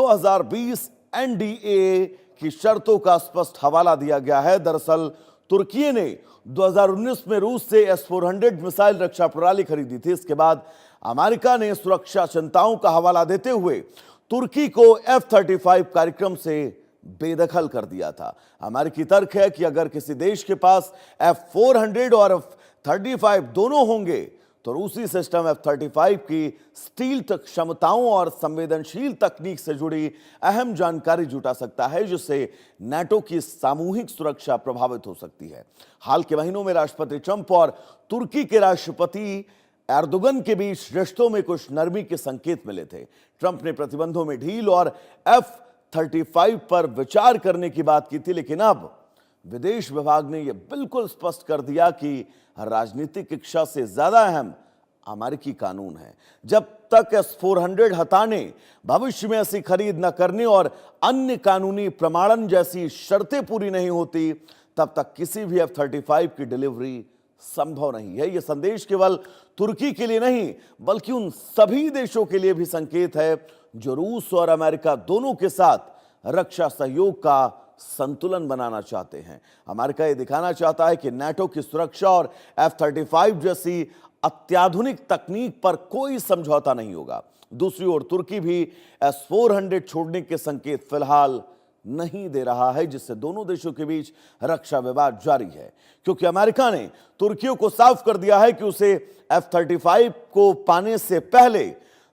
2020 NDA की शर्तों का स्पष्ट हवाला दिया गया है। दरअसल तुर्की ने 2019 में रूस से S-400 मिसाइल रक्षा प्रणाली खरीदी थी। इसके बाद अमेरिका ने सुरक्षा चिंताओं का हवाला देते हुए तुर्की को F-35 कार्यक्रम से बेदखल कर दिया था। अमेरिकी तर्क है कि अगर किसी देश के पास F-400 और F-35 दोनों होंगे तो रूसी सिस्टम F-35 की स्टील क्षमताओं और संवेदनशील तकनीक से जुड़ी अहम जानकारी जुटा सकता है, जिससे नाटो की सामूहिक सुरक्षा प्रभावित हो सकती है। हाल के महीनों में राष्ट्रपति ट्रंप और तुर्की के राष्ट्रपति एर्दोगन के बीच रिश्तों में कुछ नरमी के संकेत मिले थे। ट्रंप ने प्रतिबंधों में ढील और F-35 पर विचार करने की बात की थी, लेकिन अब विदेश विभाग ने यह बिल्कुल स्पष्ट कर दिया कि राजनीतिक इच्छा से ज्यादा अहम अमेरिकी कानून है। जब तक S-400 हटाने, भविष्य में ऐसी खरीद न करने और अन्य कानूनी प्रमाणन जैसी शर्तें पूरी नहीं होती, तब तक किसी भी F-35 की डिलीवरी संभव नहीं है। यह संदेश केवल तुर्की के लिए नहीं, बल्कि उन सभी देशों के लिए भी संकेत है जो रूस और अमेरिका दोनों के साथ रक्षा सहयोग का संतुलन बनाना चाहते हैं। अमेरिका यह दिखाना चाहता है कि नाटो की सुरक्षा और F-35 जैसी अत्याधुनिक तकनीक पर कोई समझौता नहीं होगा। दूसरी ओर तुर्की भी S-400 छोड़ने के संकेत फिलहाल नहीं दे रहा है, जिससे दोनों देशों के बीच रक्षा विवाद जारी है, क्योंकि अमेरिका ने तुर्की को साफ कर दिया है कि उसे F-35 को पाने से पहले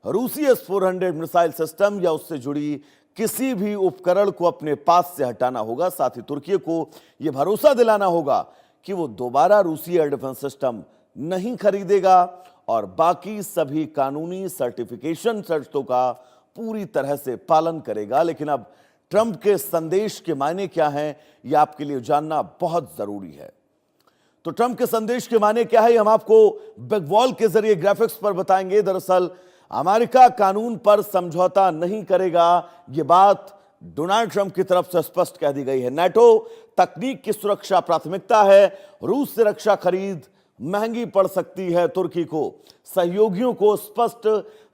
रूसी S-400 मिसाइल सिस्टम या उससे जुड़ी किसी भी उपकरण को अपने पास से हटाना होगा। साथ ही तुर्की को यह भरोसा दिलाना होगा कि वो दोबारा रूसी एयर डिफेंस सिस्टम नहीं खरीदेगा और बाकी सभी कानूनी सर्टिफिकेशन शर्तों का पूरी तरह से पालन करेगा। लेकिन अब ट्रंप के संदेश के मायने क्या हैं, यह आपके लिए जानना बहुत जरूरी है। तो ट्रंप के संदेश के मायने क्या है, हम आपको बिग वॉल के जरिए ग्राफिक्स पर बताएंगे। दरअसल अमेरिका कानून पर समझौता नहीं करेगा, यह बात डोनाल्ड ट्रंप की तरफ से स्पष्ट कह दी गई है। नाटो तकनीक की सुरक्षा प्राथमिकता है। रूस से रक्षा खरीद महंगी पड़ सकती है। तुर्की को सहयोगियों को स्पष्ट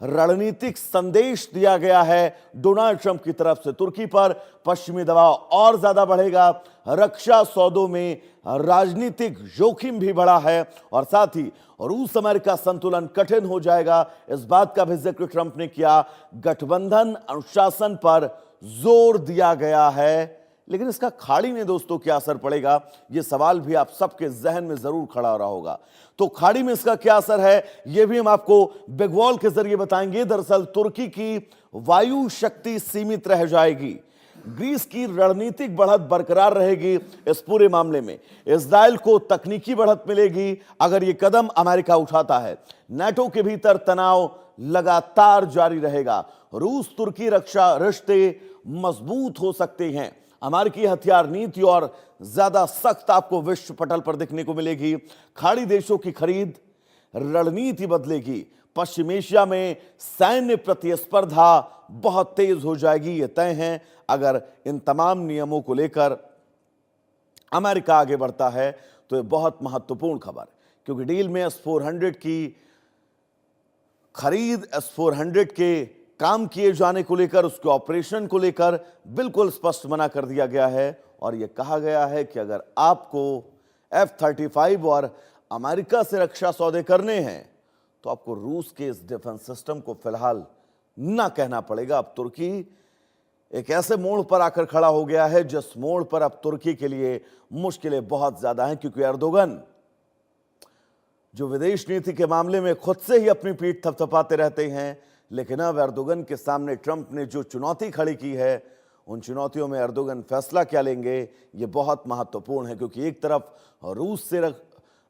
रणनीतिक संदेश दिया गया है डोनाल्ड ट्रंप की तरफ से। तुर्की पर पश्चिमी दबाव और ज्यादा बढ़ेगा। रक्षा सौदों में राजनीतिक जोखिम भी बढ़ा है और साथ ही रूस अमेरिका संतुलन कठिन हो जाएगा। इस बात का भी जिक्र ट्रंप ने किया। गठबंधन अनुशासन पर जोर दिया गया है, लेकिन इसका खाड़ी में दोस्तों क्या असर पड़ेगा, यह सवाल भी आप सबके जहन में जरूर खड़ा हो रहा होगा। तो खाड़ी में इसका क्या असर है, यह भी हम आपको बिग वॉल के जरिए बताएंगे। दरअसल तुर्की की वायु शक्ति सीमित रह जाएगी। ग्रीस की रणनीतिक बढ़त बरकरार रहेगी। इस पूरे मामले में इजराइल को तकनीकी बढ़त मिलेगी अगर यह कदम अमेरिका उठाता है। नाटो के भीतर तनाव लगातार जारी रहेगा। रूस तुर्की रक्षा रिश्ते मजबूत हो सकते हैं। अमेरिकी हथियार नीति और ज्यादा सख्त आपको विश्व पटल पर देखने को मिलेगी। खाड़ी देशों की खरीद रणनीति बदलेगी। पश्चिम एशिया में सैन्य प्रतिस्पर्धा बहुत तेज हो जाएगी, यह तय है। अगर इन तमाम नियमों को लेकर अमेरिका आगे बढ़ता है तो यह बहुत महत्वपूर्ण खबर, क्योंकि डील में S-400 की खरीद, S-400 के काम किए जाने को लेकर, उसके ऑपरेशन को लेकर बिल्कुल स्पष्ट मना कर दिया गया है। और यह कहा गया है कि अगर आपको F-35 और अमेरिका से रक्षा सौदे करने हैं तो आपको रूस के इस डिफेंस सिस्टम को फिलहाल ना कहना पड़ेगा। अब तुर्की एक ऐसे मोड़ पर आकर खड़ा हो गया है जिस मोड़ पर अब तुर्की के लिए मुश्किलें बहुत ज्यादा हैं, क्योंकि एर्दोगन जो विदेश नीति के मामले में खुद से ही अपनी पीठ थपथपाते रहते हैं, लेकिन अब एर्दोगन के सामने ट्रंप ने जो चुनौती खड़ी की है, उन चुनौतियों में एर्दोगन फैसला क्या लेंगे, ये बहुत महत्वपूर्ण है। क्योंकि एक तरफ रूस से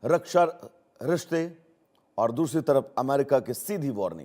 रक्षा रिश्ते और दूसरी तरफ अमेरिका की सीधी वार्निंग।